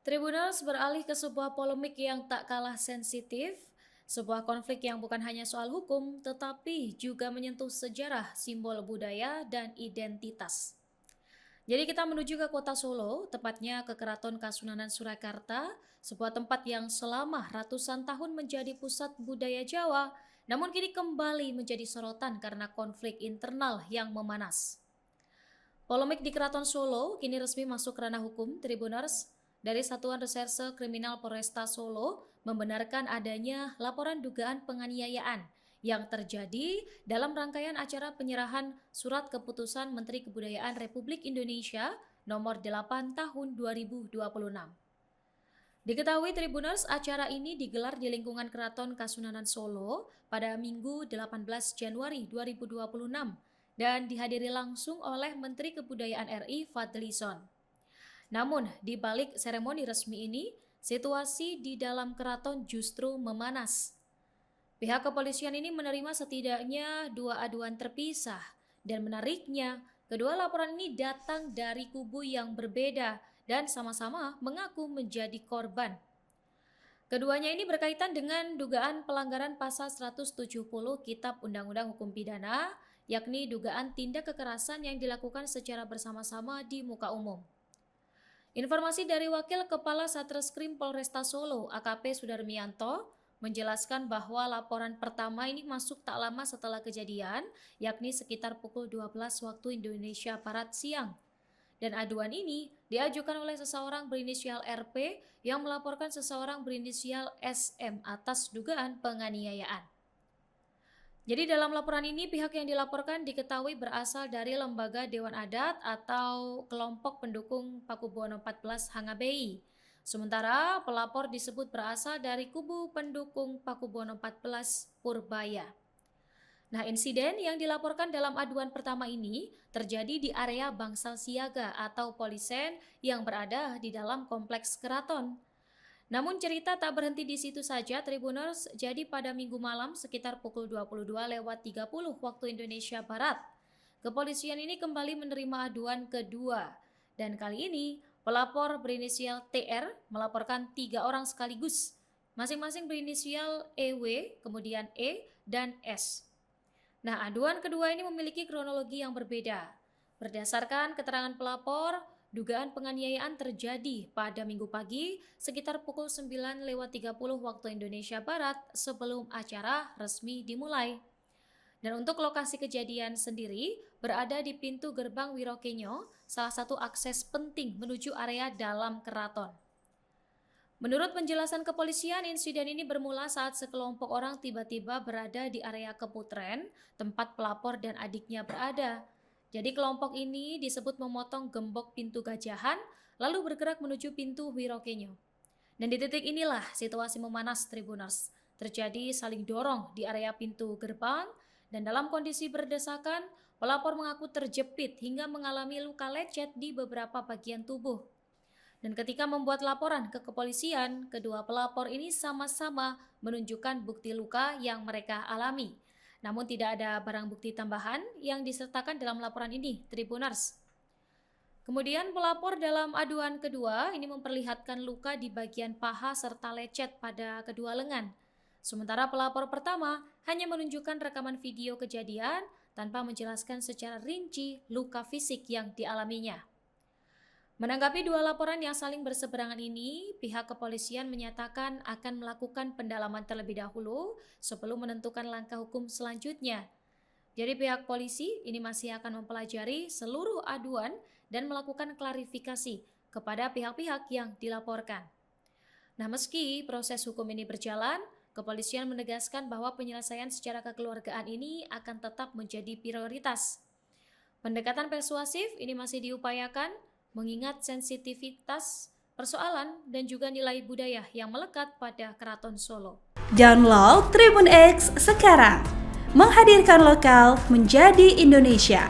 Tribunals beralih ke sebuah polemik yang tak kalah sensitif, sebuah konflik yang bukan hanya soal hukum, tetapi juga menyentuh sejarah, simbol budaya, dan identitas. Jadi kita menuju ke kota Solo, tepatnya ke Keraton Kasunanan Surakarta, sebuah tempat yang selama ratusan tahun menjadi pusat budaya Jawa, namun kini kembali menjadi sorotan karena konflik internal yang memanas. Polemik di Keraton Solo kini resmi masuk ranah hukum. Tribuners dari Satuan Reserse Kriminal Polresta Solo membenarkan adanya laporan dugaan penganiayaan yang terjadi dalam rangkaian acara penyerahan Surat Keputusan Menteri Kebudayaan Republik Indonesia nomor 8 tahun 2026. Diketahui Tribuners, acara ini digelar di lingkungan Keraton Kasunanan Solo pada Minggu 18 Januari 2026 dan dihadiri langsung oleh Menteri Kebudayaan RI Fadlizon. Namun, di balik seremoni resmi ini, situasi di dalam keraton justru memanas. Pihak kepolisian ini menerima setidaknya 2 aduan terpisah, dan menariknya, kedua laporan ini datang dari kubu yang berbeda dan sama-sama mengaku menjadi korban. Keduanya ini berkaitan dengan dugaan pelanggaran pasal 170 Kitab Undang-Undang Hukum Pidana, yakni dugaan tindak kekerasan yang dilakukan secara bersama-sama di muka umum. Informasi dari Wakil Kepala Satreskrim Polresta Solo, AKP Sudarmianto, menjelaskan bahwa laporan pertama ini masuk tak lama setelah kejadian, yakni sekitar pukul 12 waktu Indonesia Barat siang. Dan aduan ini diajukan oleh seseorang berinisial RP yang melaporkan seseorang berinisial SM atas dugaan penganiayaan. Jadi dalam laporan ini pihak yang dilaporkan diketahui berasal dari Lembaga Dewan Adat atau kelompok pendukung Pakubuwono 14 Hangabei. Sementara pelapor disebut berasal dari kubu pendukung Pakubuwono 14 Purbaya. Nah, insiden yang dilaporkan dalam aduan pertama ini terjadi di area Bangsal Siaga atau Polisen yang berada di dalam kompleks keraton. Namun cerita tak berhenti di situ saja, Tribuners. Jadi pada Minggu malam sekitar pukul 22.30 waktu Indonesia Barat, kepolisian ini kembali menerima aduan kedua. Dan kali ini pelapor berinisial TR melaporkan 3 orang sekaligus, masing-masing berinisial EW, kemudian E, dan S. Nah, aduan kedua ini memiliki kronologi yang berbeda. Berdasarkan keterangan pelapor, dugaan penganiayaan terjadi pada Minggu pagi sekitar pukul 9.30 waktu Indonesia Barat sebelum acara resmi dimulai. Dan untuk lokasi kejadian sendiri berada di pintu gerbang Wirokenyo, salah satu akses penting menuju area dalam keraton. Menurut penjelasan kepolisian, insiden ini bermula saat sekelompok orang tiba-tiba berada di area Keputren, tempat pelapor dan adiknya berada. Jadi kelompok ini disebut memotong gembok pintu Gajahan, lalu bergerak menuju pintu Wirokenyo. Dan di titik inilah situasi memanas, Tribuners. Terjadi saling dorong di area pintu gerbang, dan dalam kondisi berdesakan, pelapor mengaku terjepit hingga mengalami luka lecet di beberapa bagian tubuh. Dan ketika membuat laporan ke kepolisian, kedua pelapor ini sama-sama menunjukkan bukti luka yang mereka alami. Namun tidak ada barang bukti tambahan yang disertakan dalam laporan ini, Tribuners. Kemudian pelapor dalam aduan kedua ini memperlihatkan luka di bagian paha serta lecet pada kedua lengan. Sementara pelapor pertama hanya menunjukkan rekaman video kejadian tanpa menjelaskan secara rinci luka fisik yang dialaminya. Menanggapi dua laporan yang saling berseberangan ini, pihak kepolisian menyatakan akan melakukan pendalaman terlebih dahulu sebelum menentukan langkah hukum selanjutnya. Jadi pihak polisi ini masih akan mempelajari seluruh aduan dan melakukan klarifikasi kepada pihak-pihak yang dilaporkan. Nah, meski proses hukum ini berjalan, kepolisian menegaskan bahwa penyelesaian secara kekeluargaan ini akan tetap menjadi prioritas. Pendekatan persuasif ini masih diupayakan, mengingat sensitivitas persoalan dan juga nilai budaya yang melekat pada Keraton Solo. Download Tribun X sekarang, menghadirkan lokal menjadi Indonesia.